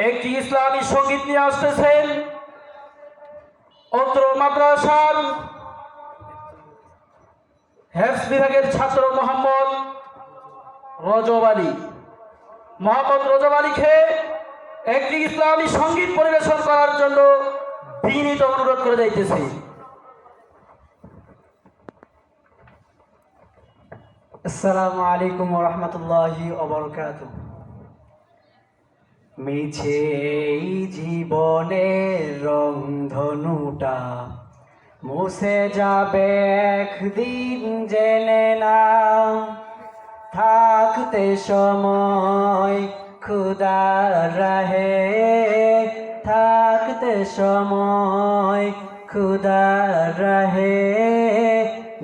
একটি ইসলামী সঙ্গীত নিয়ে আসতেছেন অত্র মাদ্রাসার হেফজ বিভাগের ছাত্র মোহাম্মদ রজব আলীকে একটি ইসলামী সঙ্গীত পরিবেশন করার জন্য বিনীত অনুরোধ করে যাইতেছি। আসসালামু আলাইকুম ওয়া রাহমাতুল্লাহি ওয়া বারাকাতুহু। মিছে এই জীবনের রংধনুটা মুছে যাবে একদিন, জেনে নাও। থাকতে সময় খুদার রাহে, থাকতে সময় খুদার রাহে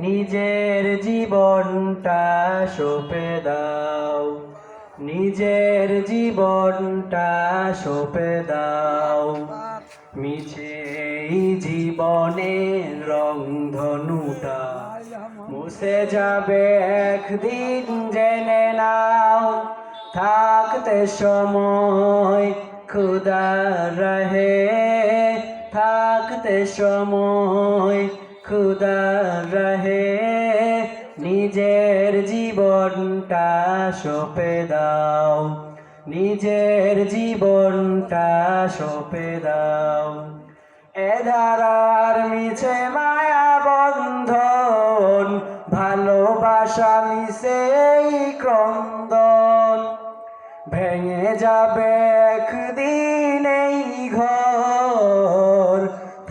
নিজের জীবনটা সঁপে দাও, নিজের জীবনটা সঁপে দাও। মিছে এই জীবনের রংধনুটা মুছে যাবে একদিন, জেনে নাও। থাকতে সময় খুদার রাহে, থাকতে সময় খুদার রাহে নিজের জীবনটা সঁপে দাও, নিজের জীবনটা সঁপে দাও। এ ধারার মিছে মায়া বন্ধন, ভালোবাসা মিছে এই ক্রন্দন, ভেঙে যাবে একদিন এই ঘর,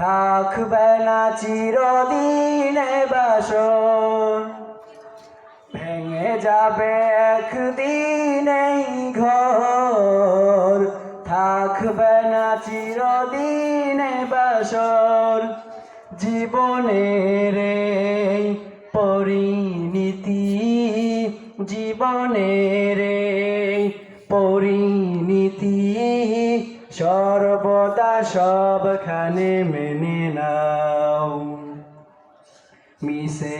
থাকবে না চিরদিনে বাসর। ভেঙে যাবে একদিন এই ঘর, থাকবে না চিরদিনে বাসর। জীবনের এই পরিণীতি, জীবনের এই পরিণীতি সর্বদা সবখানে মেনে নাও। মিছে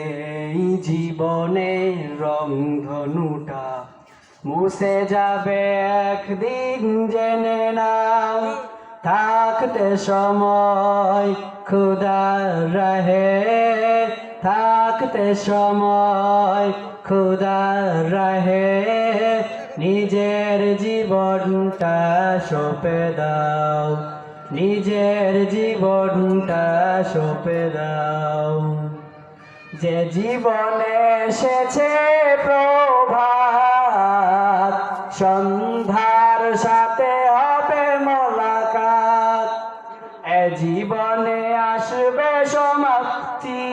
এই জীবনের রংধনুটা মুছে যাবে একদিন, জেনে নাও। থাকতে সময় খুদার রাহে, থাকতে সময় খুদার রাহে নিজের জীবনটা সঁপে দাও, নিজের জীবনটা সঁপে দাও। যে জীবনে এসেছে প্রভাত, সন্ধ্যার সাথে হবে মোলাকাত। এ জীবনে আসবে সমাপ্তি,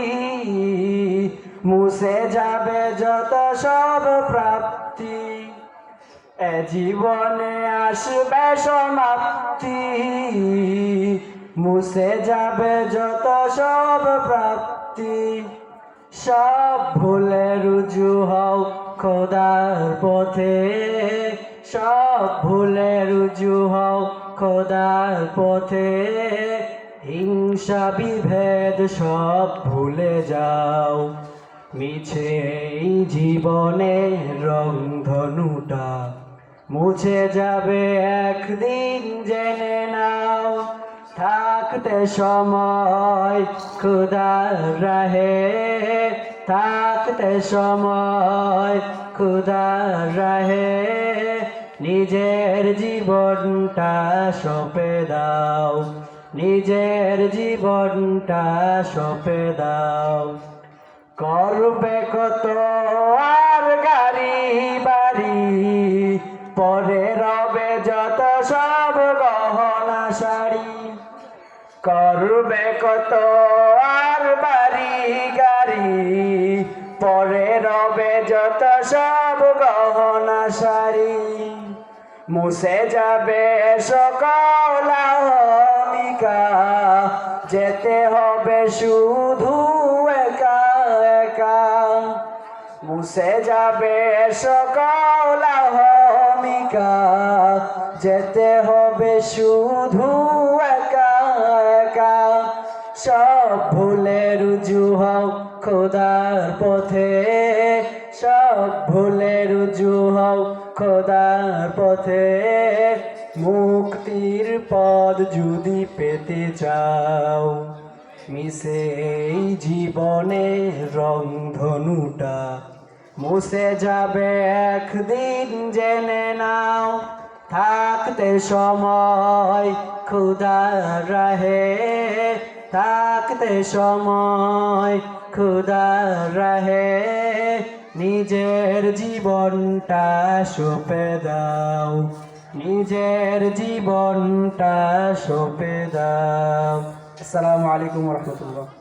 মুছে যাবে যত সব প্রাপ্তি। এ জীবনে আসবে সমাপ্তি, মুছে যাবে যত সব প্রাপ্তি। সব ভুলে রুজু হও খোদার পথে, সব ভুলে রুজু হও খোদার পথে। হিংসা বিভেদ সব ভুলে যাও। মিছে এই জীবনের রংধনুটা মুছে যাবে একদিন, জেনে নাও। থাকতে সময় খুদার রাহে, থাকতে সময় খুদার রাহে নিজের জীবনটা সঁপে দাও, নিজের জীবনটা সঁপে দাও। করবে কত আর গাড়ি বাড়ি, পরে রবে যত সব গহনা শাড়ি। করবে কত আর বাড়ি গাড়ি, পরে রবে যত সব গহনা শাড়ি। মুছে যাবে সকল অহমিকা, যেতে হবে শুধু একা একা। মুছে যাবে সকল অহমিকা, যেতে হবে শুধু একা একা। সব ভুলে রুজু হও খোদার পথে, সব ভুলে রুজু হও খোদার পথে। পথে মুক্তির পদ যদি পেতে চাও, মিশে এই জীবনে রংধনুটা মুছে যাবে একদিন, জেনে নাও। থাকতে সময় খুদার রাহে, থাকতে সময় খুদার রাহে, নিজের জীবনটা সঁপে দাও, নিজের জীবনটা সঁপে দাও। আসসালামু আলাইকুম রহমতুল্লাহ।